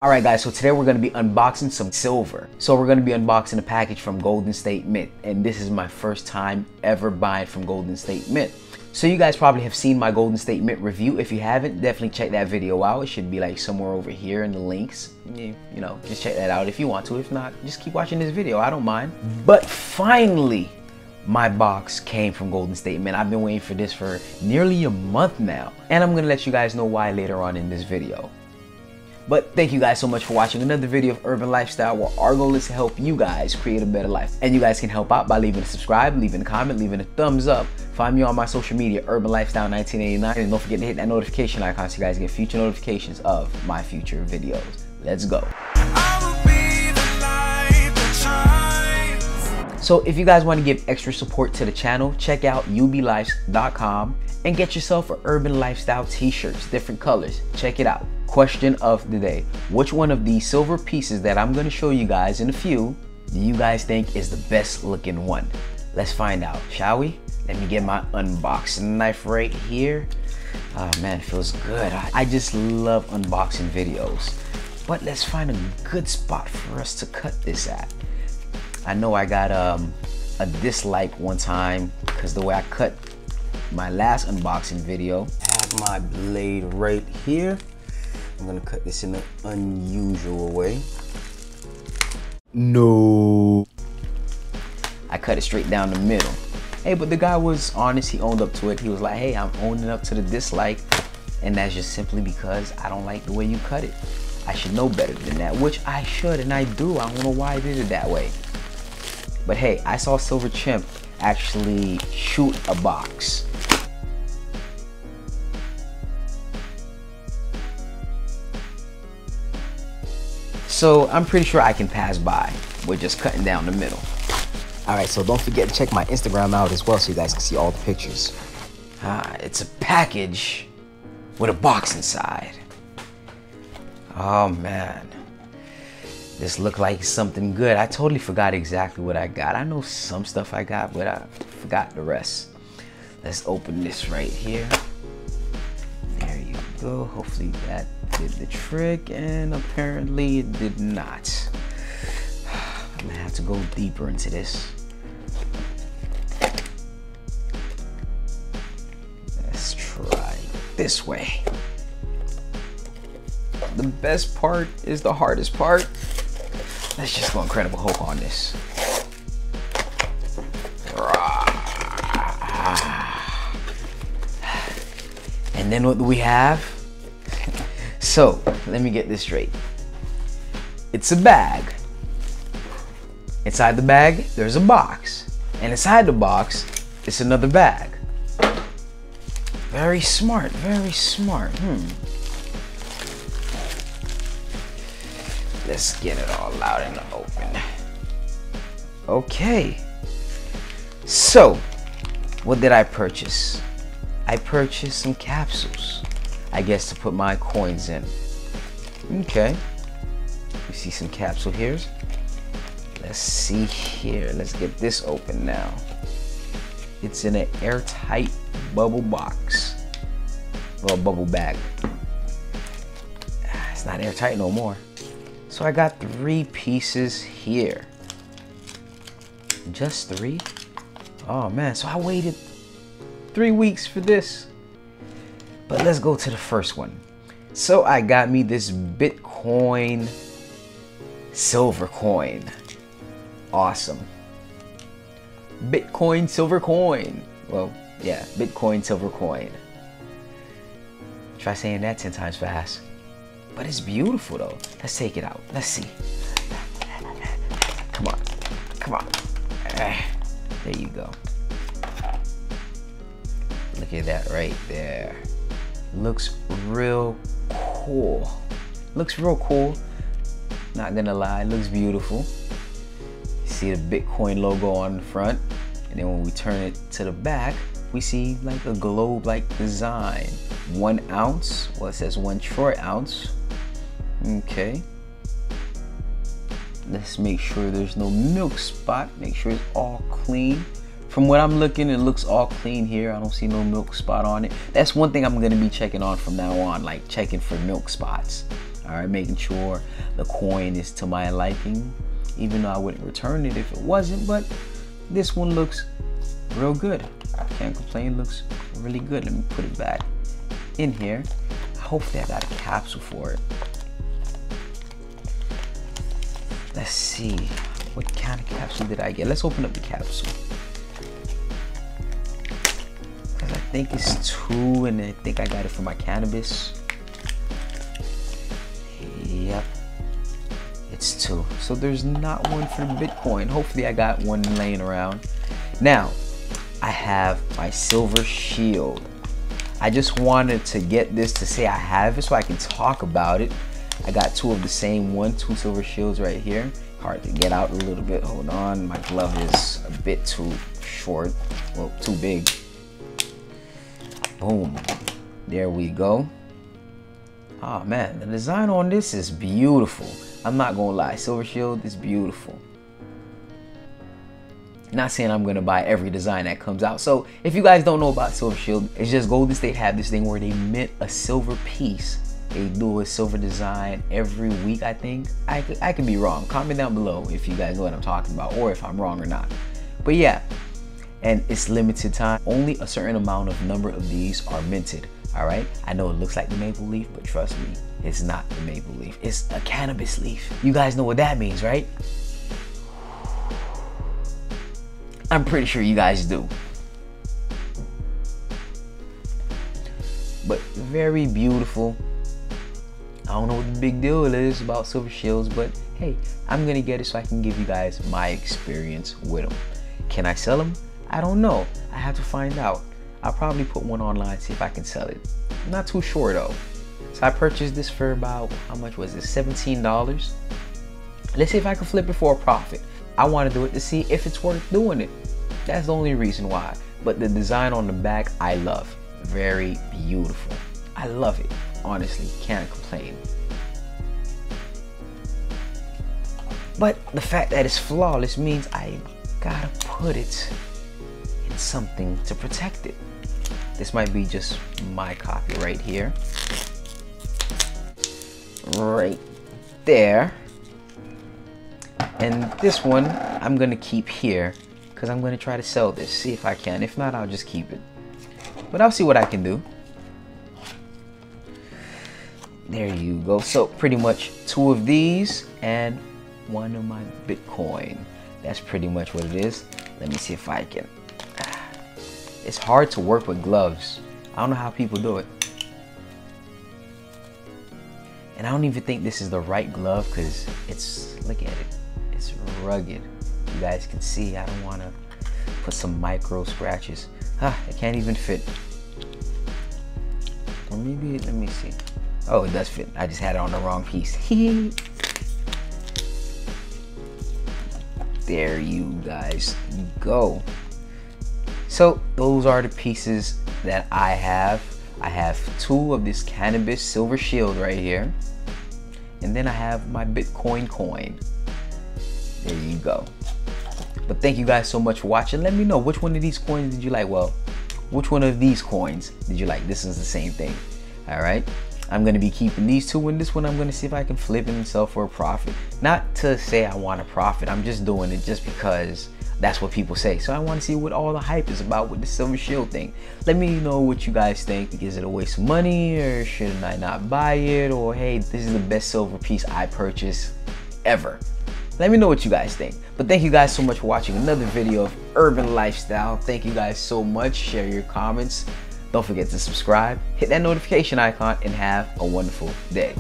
Alright guys, so today we're going to be unboxing some silver. So we're going to be unboxing a package from Golden State Mint. And this is my first time ever buying from Golden State Mint. So you guys probably have seen my Golden State Mint review. If you haven't, definitely check that video out. It should be like somewhere over here in the links. You know, just check that out if you want to. If not, just keep watching this video. I don't mind. But finally, my box came from Golden State Mint. I've been waiting for this for nearly a month now. And I'm going to let you guys know why later on in this video. But thank you guys so much for watching another video of Urban Lifestyle, where our goal is to help you guys create a better life. And you guys can help out by leaving a subscribe, leaving a comment, leaving a thumbs up. Find me on my social media, Urban Lifestyle 1989. And don't forget to hit that notification icon so you guys get future notifications of my future videos. Let's go. So if you guys want to give extra support to the channel, check out ublife.com and get yourself an Urban Lifestyle t-shirts, different colors. Check it out. Question of the day: which one of these silver pieces that I'm going to show you guys in a few do you guys think is the best looking one? Let's find out, shall we? Let me get my unboxing knife right here. Oh man, it feels good. I just love unboxing videos. But let's find a good spot for us to cut this at. I know I got a dislike one time because the way I cut my last unboxing video. I have my blade right here. I'm gonna cut this in an unusual way. No. I cut it straight down the middle. Hey, but the guy was honest. He owned up to it. He was like, hey, I'm owning up to the dislike. And that's just simply because I don't like the way you cut it. I should know better than that, which I should, and I do. I don't know why I did it that way. But hey, I saw Silver Chimp actually shoot a box. So I'm pretty sure I can pass by with just cutting down the middle. All right, so don't forget to check my Instagram out as well so you guys can see all the pictures. It's a package with a box inside. Oh man, this looked like something good. I totally forgot exactly what I got. I know some stuff I got, but I forgot the rest. Let's open this right here. There you go. Hopefully that did the trick, and apparently it did not. I'm gonna have to go deeper into this. Let's try this way. The best part is the hardest part. Let's just go Incredible Hulk on this. And then what do we have? So, let me get this straight. It's a bag. Inside the bag, there's a box. And inside the box, it's another bag. Very smart, very smart. Let's get it all out in the open. Okay. So, what did I purchase? I purchased some capsules, I guess, to put my coins in. Okay. You see some capsule here. Let's see here. Let's get this open now. It's in an airtight bubble box. Well, bubble bag. It's not airtight no more. So I got 3 pieces here. Just 3? Oh man, so I waited 3 weeks for this. But let's go to the first one. So I got me this Bitcoin silver coin. Awesome. Bitcoin silver coin. Well, yeah, Bitcoin silver coin. Try saying that 10 times fast. But it's beautiful though. Let's take it out. Let's see. Come on. Come on. There you go. Look at that right there. Looks real cool. Looks real cool. Not gonna lie, looks beautiful. You see the Bitcoin logo on the front. And then when we turn it to the back, we see like a globe-like design. 1 ounce. Well, it says 1 troy ounce. Okay. Let's make sure there's no milk spot. Make sure it's all clean. From what I'm looking, it looks all clean here. I don't see no milk spot on it. That's one thing I'm gonna be checking on from now on, like checking for milk spots. All right, making sure the coin is to my liking, even though I wouldn't return it if it wasn't, but this one looks real good. Can't complain, looks really good. Let me put it back in here. Hopefully I got a capsule for it. Let's see, what kind of capsule did I get? Let's open up the capsule. Cause I think it's 2, and I think I got it for my cannabis. Yep, it's 2. So there's not one for the Bitcoin. Hopefully I got one laying around. Now, I have my silver shield. I just wanted to get this to say I have it so I can talk about it. I got 2 of the same one, 2 silver shields right here. Hard to get out a little bit. Hold on, my glove is a bit too short, well, too big. Boom, there we go. Oh man, the design on this is beautiful. I'm not gonna lie, silver shield is beautiful. Not saying I'm gonna buy every design that comes out. So if you guys don't know about silver shield, it's just Golden State have this thing where they mint a silver piece. They do a silver design every week, I think. I could be wrong. Comment down below if you guys know what I'm talking about, or if I'm wrong or not. But yeah, and it's limited time. Only a certain amount of number of these are minted. All right, I know it looks like the maple leaf, but trust me, it's not the maple leaf. It's a cannabis leaf. You guys know what that means, right? I'm pretty sure you guys do. But very beautiful. I don't know what the big deal is about silver shields, but hey, I'm gonna get it so I can give you guys my experience with them. Can I sell them? I don't know. I have to find out. I'll probably put one online, see if I can sell it. I'm not too sure though. So I purchased this for about, how much was it? $17. Let's see if I can flip it for a profit. I want to do it to see if it's worth doing it. That's the only reason why. But the design on the back, I love. Very beautiful. I love it. Honestly, can't complain. But the fact that it's flawless means I gotta put it in something to protect it. This might be just my copy right here. Right there. And this one I'm gonna keep here because I'm gonna try to sell this, see if I can. If not, I'll just keep it. But I'll see what I can do. There you go. So pretty much 2 of these and 1 of my Bitcoin. That's pretty much what it is. Let me see if I can. It's hard to work with gloves. I don't know how people do it. And I don't even think this is the right glove because it's, look at it. It's rugged. You guys can see, I don't want to put some micro scratches. It can't even fit. Or maybe, let me see. Oh, it does fit. I just had it on the wrong piece. There you guys go. So those are the pieces that I have. I have 2 of this cannabis silver shield right here. And then I have my Bitcoin coin. There you go. But thank you guys so much for watching. Let me know which one of these coins did you like. Well, which one of these coins did you like? This is the same thing. All right. I'm going to be keeping these 2, and this one I'm going to see if I can flip it and sell for a profit. Not to say I want a profit. I'm just doing it just because that's what people say. So I want to see what all the hype is about with the silver shield thing. Let me know what you guys think. Is it a waste of money, or should I not buy it? Or hey, this is the best silver piece I purchased ever. Let me know what you guys think. But thank you guys so much for watching another video of Urban Lifestyle. Thank you guys so much. Share your comments. Don't forget to subscribe, hit that notification icon, and have a wonderful day.